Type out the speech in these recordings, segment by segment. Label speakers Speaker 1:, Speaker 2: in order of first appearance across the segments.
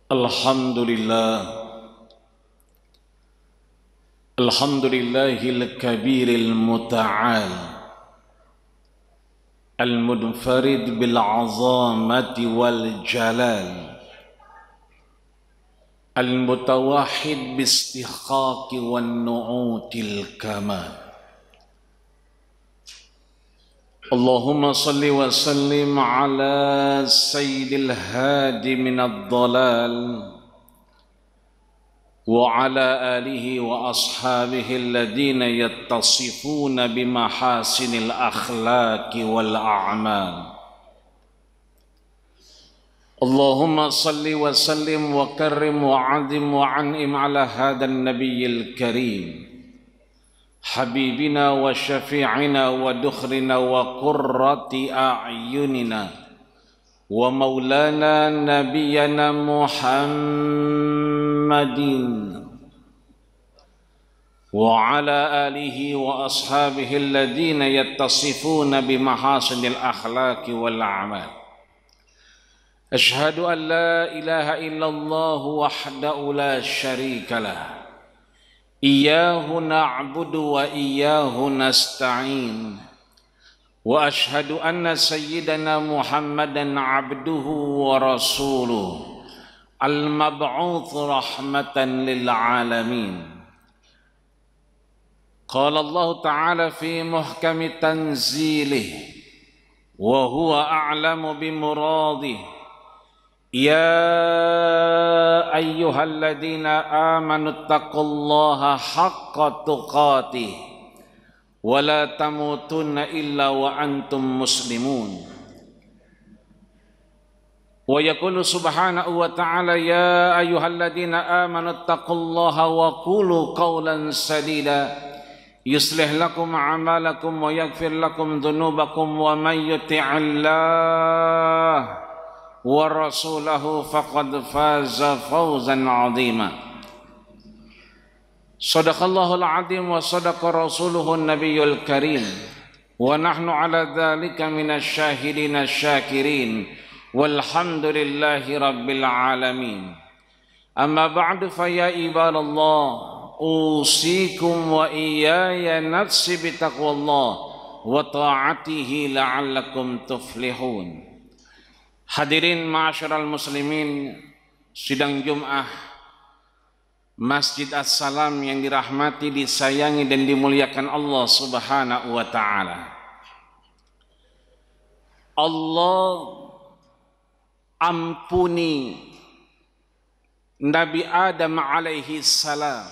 Speaker 1: Alhamdulillahil kabiril muta'al al-munfarid bil azamati wal jalal al-mutawahhid bi istihqaqi wan nu'util kamal. Allahumma salli wa sallim ala sayyidil hadi minad dhalal wa ala alihi wa ashabihi alladhina yattasifuna bimahasinil akhlaqi wal a'mal. Allahumma salli wa sallim wa karrim wa azim wa an'im ala hadan nabiyyil karim habibina wa syafi'ina wa dukhrina wa qurrati a'yunina wa maulana nabiyyana Muhammadin wa ala alihi wa ashabihi alladhina yattasifuna bimahasinil akhlaqi wal a'mal. Ashhadu an la ilaha illallah wahdahu la syarika lah. Iyyahu na'budu wa iyyahu nasta'in. Wa ashhadu anna sayyidana Muhammadan abduhu wa rasuluh al-mab'uts rahmatan lil alamin. Qala Allah ta'ala fi muhkami tanzilih wa huwa a'lamu bi muradih. Ya ayyuhalladzina amanu taqullaha haqqa tuqatih wa la tamutunna illa wa antum muslimun. Wa yaqulu subhanahu wa ta'ala ya ayyuhalladzina amanu taqullaha wa qulu qawlan sadida yuslih lakum a'malakum wa yaghfir lakum dhunubakum wa may yuti'illah wa rasulahu faqad faza fawzan 'azima. Shadaqallahul 'azim wa shadaqa rasuluhun nabiyyul karim wa nahnu 'ala dzalika minasy syahidin asy-syakirin walhamdulillahi rabbil alamin. Amma ba'du fa ya ibadallah usikum wa iyaya nafsi bitaqwallah wa ta'atihi la'allakum tuflihun. Hadirin ma'asyiral muslimin, sidang Jum'ah Masjid As-Salam yang dirahmati, disayangi dan dimuliakan Allah Subhanahu wa ta'ala. Allah ampuni Nabi Adam alaihi salam,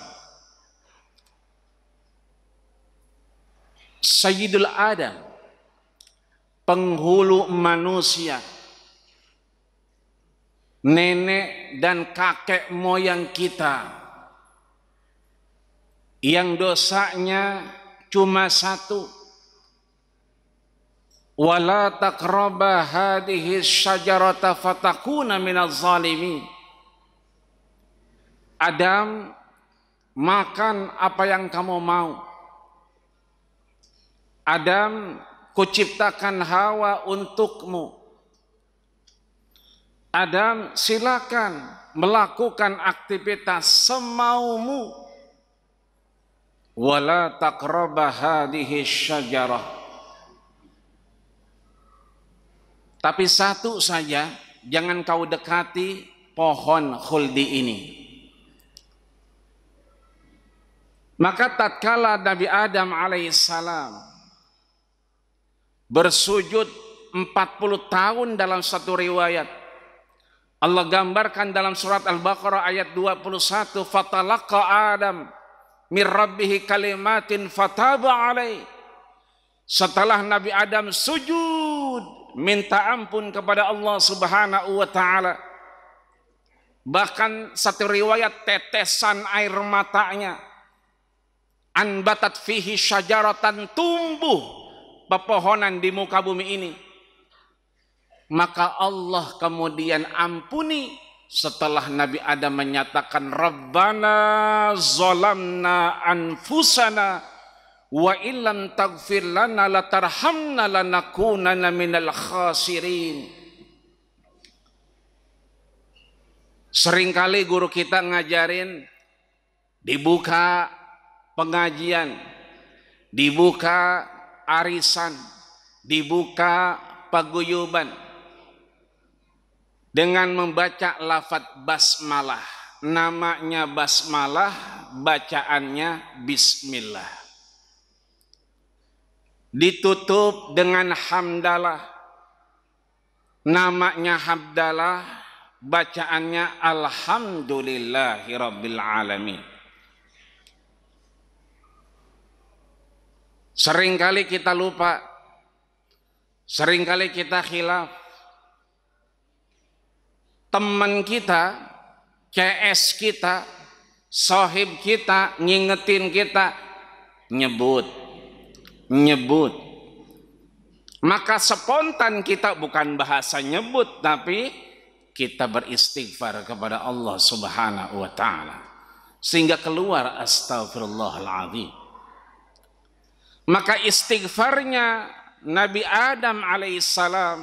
Speaker 1: Sayyidul Adam, penghulu manusia, nenek dan kakek moyang kita yang dosanya cuma satu. Wala taqraba hadhihi syajarata fatakuna minaz zalimin. Adam, makan apa yang kamu mau. Adam, kuciptakan Hawa untukmu. Adam, silakan melakukan aktivitas semaumu. Wala taqraba hadhihi syajarah. Tapi satu saja, jangan kau dekati pohon khuldi ini. Maka tatkala Nabi Adam alaihissalam bersujud 40 tahun dalam satu riwayat, Allah gambarkan dalam surat Al-Baqarah ayat 21, fatalaqa Adam mir rabbih kalimatin fataba alaih. Setelah Nabi Adam sujud minta ampun kepada Allah Subhanahu wa ta'ala, bahkan satu riwayat tetesan air matanya, anbatat fihi syajaratan, tumbuh pepohonan di muka bumi ini. Maka Allah kemudian ampuni setelah Nabi Adam menyatakan Rabbana zalamna anfusana wa illam taghfir lana latarhamna lanakunanna minal khasirin. Seringkali guru kita ngajarin dibuka pengajian, dibuka arisan, dibuka paguyuban dengan membaca lafaz basmalah. Namanya basmalah, bacaannya bismillah. Ditutup dengan hamdalah. Namanya hamdalah, bacaannya alhamdulillahirabbil alamin. Seringkali kita lupa, seringkali kita khilaf. Teman kita, CS kita, sohib kita, ngingetin kita, nyebut. Maka spontan kita bukan bahasa nyebut, tapi kita beristighfar kepada Allah Subhanahu wa ta'ala, sehingga keluar astagfirullahaladzim. Maka istighfarnya Nabi Adam alaihissalam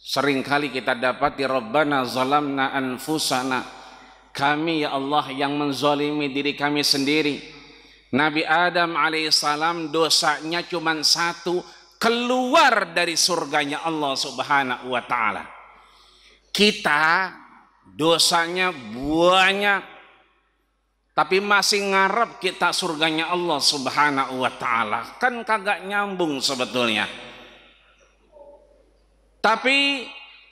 Speaker 1: seringkali kita dapati, Rabbana zalamna anfusana, kami ya Allah yang menzalimi diri kami sendiri. Nabi Adam alaihissalam dosanya cuma satu, keluar dari surganya Allah Subhanahu wa ta'ala. Kita dosanya banyak, tapi masih ngarep kita surganya Allah Subhanahu wa ta'ala. Kan kagak nyambung sebetulnya. Tapi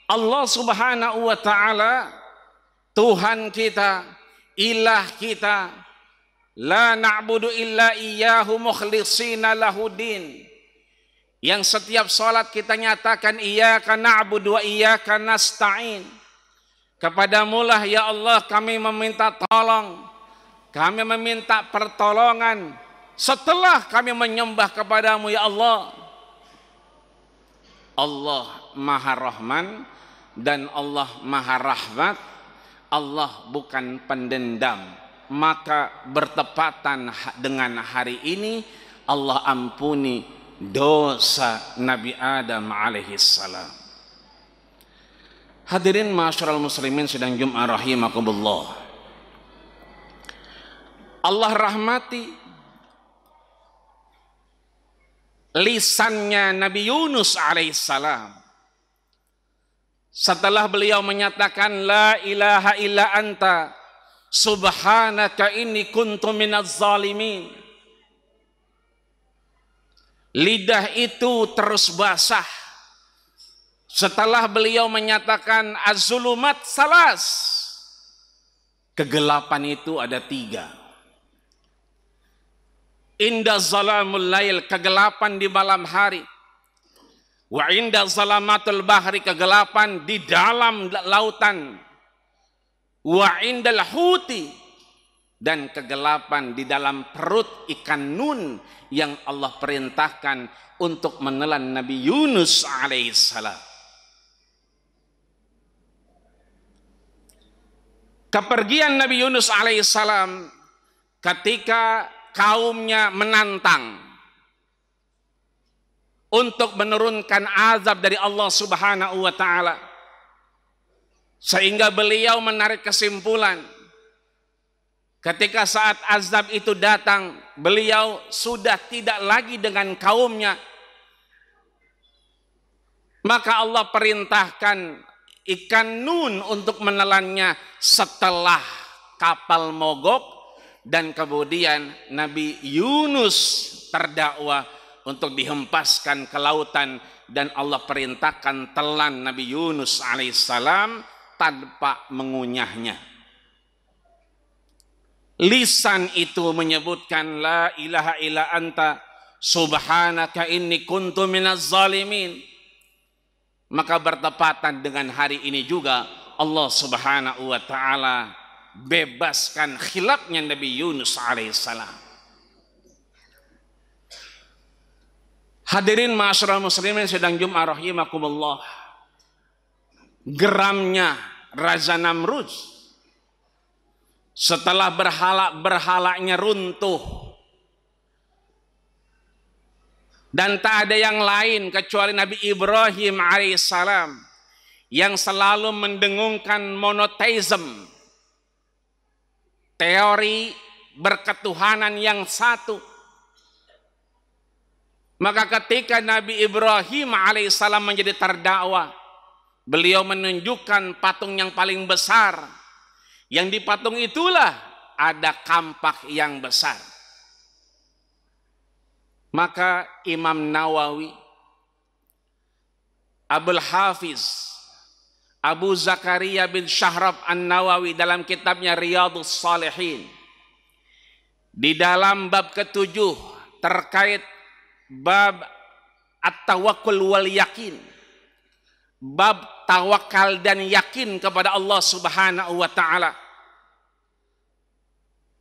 Speaker 1: Allah Subhanahu wa ta'ala, Tuhan kita, ilah kita, la na'budu illa iyyahu mukhlishina lahudin, yang setiap salat kita nyatakan iyyaka na'budu wa iyyaka nasta'in. Kepadamulah ya Allah kami meminta tolong, kami meminta pertolongan setelah kami menyembah kepadamu ya Allah. Allah Maha Rahman dan Allah Maha Rahmat. Allah bukan pendendam. Maka bertepatan dengan hari ini Allah ampuni dosa Nabi Adam alaihissalam. Hadirin ma'asyiral muslimin sedang Jum'ah rahimakumullah. Allah rahmati lisannya Nabi Yunus alaihissalam setelah beliau menyatakan la ilaha illa anta subhanaka inni kuntu minaz zalimin. Lidah itu terus basah setelah beliau menyatakan az-zulumat salas, kegelapan itu ada 3. Inda zalamul lail, kegelapan di malam hari. Wa inda zalamatul bahri, kegelapan di dalam lautan. Wa indal huti, dan kegelapan di dalam perut ikan nun yang Allah perintahkan untuk menelan Nabi Yunus alaihissalam. Kepergian Nabi Yunus alaihissalam ketika kaumnya menantang untuk menurunkan azab dari Allah Subhanahu wa ta'ala, sehingga beliau menarik kesimpulan ketika saat azab itu datang beliau sudah tidak lagi dengan kaumnya. Maka Allah perintahkan ikan nun untuk menelannya setelah kapal mogok. Dan kemudian Nabi Yunus terdakwa untuk dihempaskan ke lautan, dan Allah perintahkan telan Nabi Yunus alaihissalam tanpa mengunyahnya. Lisan itu menyebutkan la ilaha illa anta subhanaka inni kuntu minaz zalimin. Maka bertepatan dengan hari ini juga Allah Subhanahu wa ta'ala bebaskan khilafnya Nabi Yunus alaihissalam. Hadirin ma'asyiral muslimin sedang Jum'ah rahimakumullah. Geramnya Raja Namrud setelah berhalanya runtuh dan tak ada yang lain kecuali Nabi Ibrahim alaihissalam yang selalu mendengungkan monoteism, teori berketuhanan yang satu. Maka ketika Nabi Ibrahim alaihissalam menjadi terdakwa, beliau menunjukkan patung yang paling besar. Yang di patung itulah ada kampak yang besar. Maka Imam Nawawi, Abul Hafiz, Abu Zakaria bin Syahrab An-Nawawi dalam kitabnya Riyadhus Shalihin, di dalam bab ke-7 terkait bab at-tawakkul wal yakin, bab tawakal dan yakin kepada Allah Subhanahu wa taala.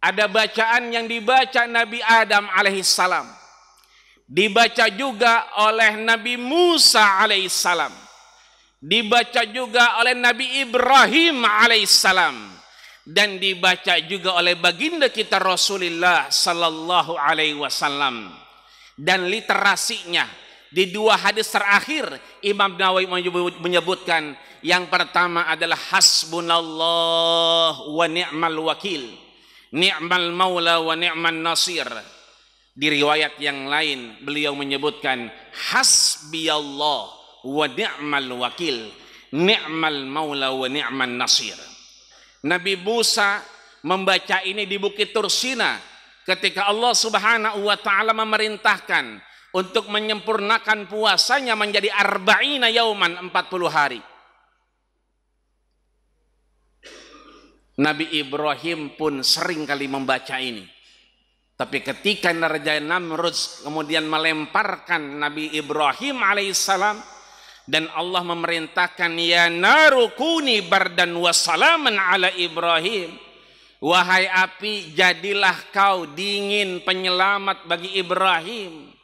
Speaker 1: Ada bacaan yang dibaca Nabi Adam alaihissalam, dibaca juga oleh Nabi Musa alaihissalam, dibaca juga oleh Nabi Ibrahim alaihissalam, dan dibaca juga oleh baginda kita Rasulullah sallallahu alaihi wasallam. Dan literasinya di dua hadis terakhir Imam Nawawi menyebutkan, yang pertama adalah hasbunallah wa ni'mal wakil, ni'mal maula wa ni'man nasir. Di riwayat yang lain beliau menyebutkan hasbiyallah wa ni'mal wakil, ni'mal maula wa ni'man nasir. Nabi Musa membaca ini di Bukit Tursina ketika Allah Subhanahu wa taala memerintahkan untuk menyempurnakan puasanya menjadi arba'ina yauman, 40 hari. Nabi Ibrahim pun sering kali membaca ini. Tapi ketika Raja Namrud kemudian melemparkan Nabi Ibrahim alaihissalam, dan Allah memerintahkan ya narukuni bardan wa salaman ala Ibrahim, wahai api jadilah kau dingin penyelamat bagi Ibrahim.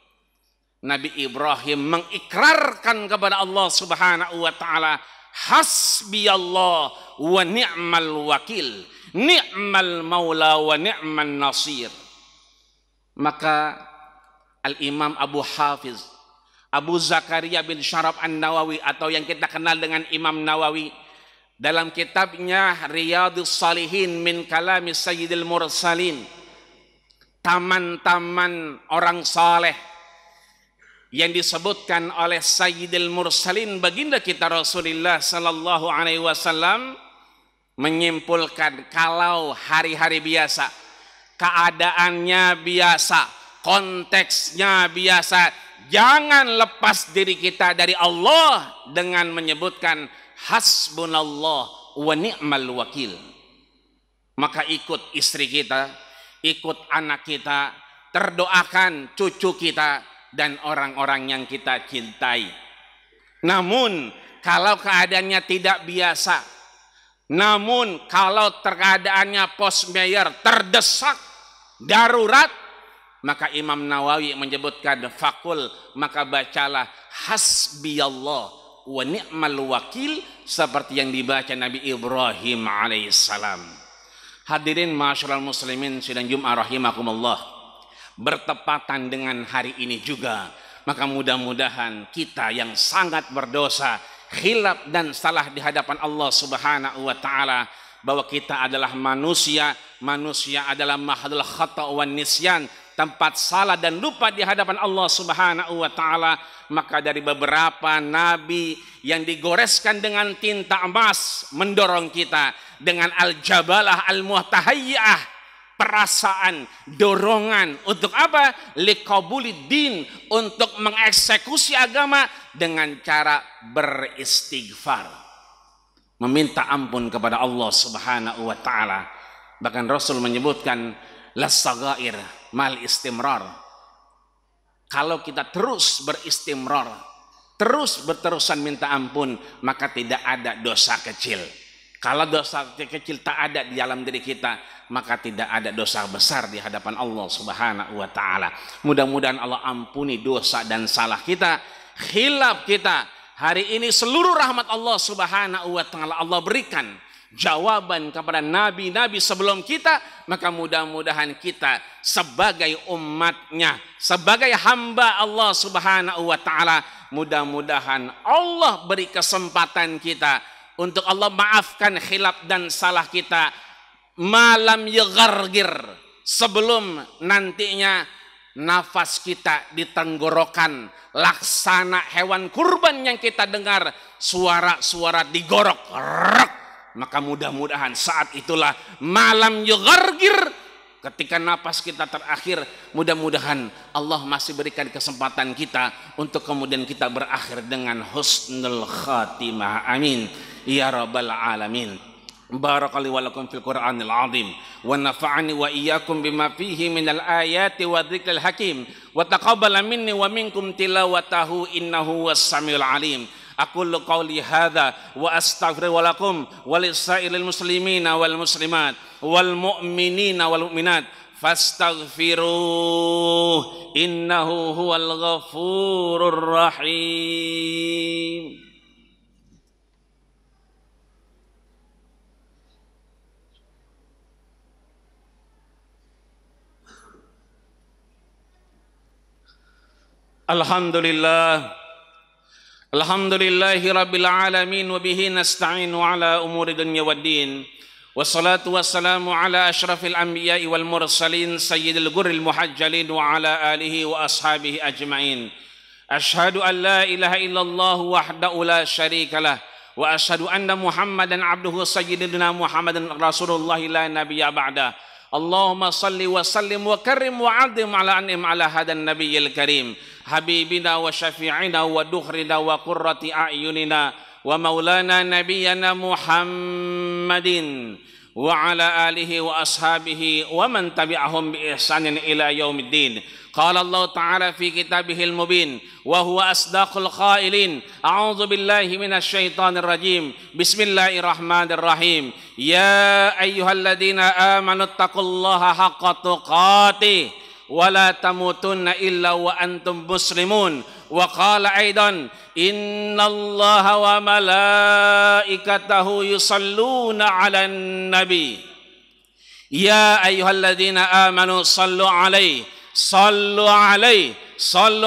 Speaker 1: Nabi Ibrahim mengikrarkan kepada Allah Subhanahu wa taala, hasbiyallah wa ni'mal wakil, ni'mal maula wa ni'man nasir. Maka Al-Imam Abu Hafiz, Abu Zakaria bin Syahrab An-Nawawi, atau yang kita kenal dengan Imam Nawawi, dalam kitabnya Riyadhus Shalihin min kalami Sayyidil Mursalin, taman-taman orang saleh yang disebutkan oleh Sayyidil Mursalin baginda kita Rasulullah sallallahu alaihi wasallam, menyimpulkan kalau hari-hari biasa, keadaannya biasa, konteksnya biasa, jangan lepas diri kita dari Allah dengan menyebutkan hasbunallah wa ni'mal wakil. Maka ikut istri kita, ikut anak kita, terdoakan cucu kita dan orang-orang yang kita cintai. Namun kalau keadaannya tidak biasa, namun kalau keadaannya post mayor, terdesak, darurat, maka Imam Nawawi menyebutkan fakul, maka bacalah hasbiyallah wa ni'mal wakil seperti yang dibaca Nabi Ibrahim alaihissalam. Hadirin ma'asyiral muslimin sidang Jumat rahimakumullah, bertepatan dengan hari ini juga, maka mudah-mudahan kita yang sangat berdosa, khilaf dan salah di hadapan Allah Subhanahu wa taala, bahwa kita adalah manusia, manusia adalah mahadul khata' wan nisyan, tempat salah dan lupa di hadapan Allah Subhanahu wa taala. Maka dari beberapa nabi yang digoreskan dengan tinta emas mendorong kita dengan al-jabalah al-muhtahayyah, perasaan, dorongan untuk apa? Liqabuliddin, untuk mengeksekusi agama dengan cara beristighfar, meminta ampun kepada Allah Subhanahu wa taala. Bahkan Rasul menyebutkan las-saghair mal istimrar. Kalau kita terus beristimrar, terus berterusan minta ampun, maka tidak ada dosa kecil. Kalau dosa kecil tak ada di dalam diri kita, maka tidak ada dosa besar di hadapan Allah Subhanahu wa taala. Mudah-mudahan Allah ampuni dosa dan salah kita, khilaf kita. Hari ini seluruh rahmat Allah Subhanahu wa taala Allah berikan jawaban kepada nabi-nabi sebelum kita, maka mudah-mudahan kita sebagai umatnya, sebagai hamba Allah Subhanahu wa ta'ala, mudah-mudahan Allah beri kesempatan kita untuk Allah maafkan khilaf dan salah kita malam yughargir, sebelum nantinya nafas kita di tenggorokan, laksana hewan kurban yang kita dengar suara-suara digorok, maka mudah-mudahan saat itulah malam yughargir, ketika nafas kita terakhir, mudah-mudahan Allah masih berikan kesempatan kita untuk kemudian kita berakhir dengan husnul khatimah. Amin ya rabbal alamin. Barakallahu wa lakum fil Qur'anil azim wa nafa'ani wa iyyakum bima fihi minal ayati wa dzikril hakim wa taqabbala minni wa minkum tilawatahu innahu was-samiul alim. Aqulu qawli hadza wa astaghfiru lakum wa lisairil muslimina wal muslimat wal mu'minina wal mu'minat fastaghfiruh innahu huwal ghafurur rahim. Alhamdulillahi rabbil alamin wa bihi nasta'inu ala umuri dunya waddin. Wassalatu wassalamu ala asyrafil anbiya'i wal mursalin sayyidil ghurril muhajjalin wa ala alihi wa ashabihi ajma'in. Ashhadu an la ilaha illallah wahdahu la syarikalah wa ashhadu anna Muhammadan abduhu sayyidina Muhammadan rasulullah la nabiyya ba'da. Allahumma salli wa sallim wa karim wa azim ala an'im ala hadan nabiyyil karim habibina wa syafi'ina wa dukhrina wa qurrati a'yunina wa maulana nabiyyana Muhammadin wa ala alihi wa ashabihi wa man tabi'ahum bi ihsanin ila yaumiddin. Qala Allah ta'ala fi kitabihil mubin wa huwa asdaqul qailin. A'udzu billahi minasy syaithanir rajim. Bismillahirrahmanirrahim. Ya ayyuhalladzina amanu taqullaha haqqa tuqatih wa la tamutunna illa wa antum muslimun. Wa qala aidan innallaha wa malaikatahu yusalluna 'alan nabi. Ya ayyuhalladzina amanu sallu 'alaihi sallu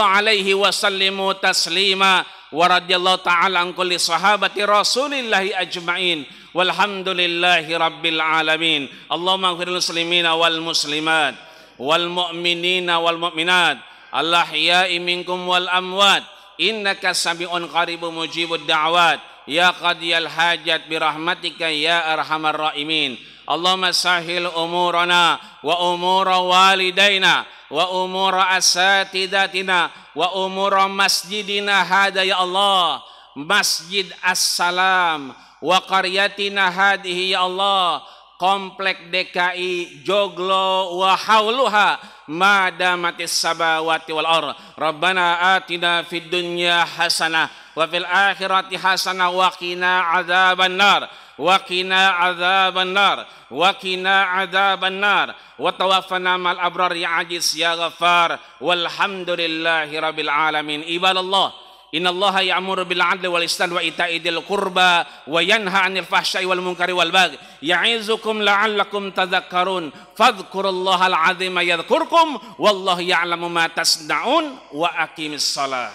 Speaker 1: alaihi wa sallimu taslima. Wa radiyallahu ta'ala an kulli sahabati rasulillahi ajma'in walhamdulillahi rabbil alamin. Allahumma ighfir lil muslimina wal muslimat wal mu'minina wal mu'minat al ahya'i minkum wal amwat innaka sami'un qaribun mujibud da'wat ya qadiyal hajat birahmatika ya arhamar rahimin. Allahumma sahil umurana wa umura walidaina wa umura asatidatina wa umura masjidina hada ya Allah, Masjid As-Salam wa qaryatina hadihi ya Allah, komplek DKI Joglo wa hauluha madamatis samawati wal ardh. Rabbana atina fid dunya hasanah wa fil akhirati hasanah wa qina adzabannar wa qina adzabannar wa qina adzabannar wa tawaffana mal abrar ya aziz ya ghaffar walhamdulillahi rabbil alamin. Ibadallah, innallaha ya'muru bil 'adli wal ihsani wa ita'i dzil qurba wa yanha 'anil fahsya'i wal munkari wal baghi ya'izukum la'allakum tadhakkarun fadhkurullahal 'azima yadhkurkum wallahu ya'lamu ma tasna'un wa aqimis shalah.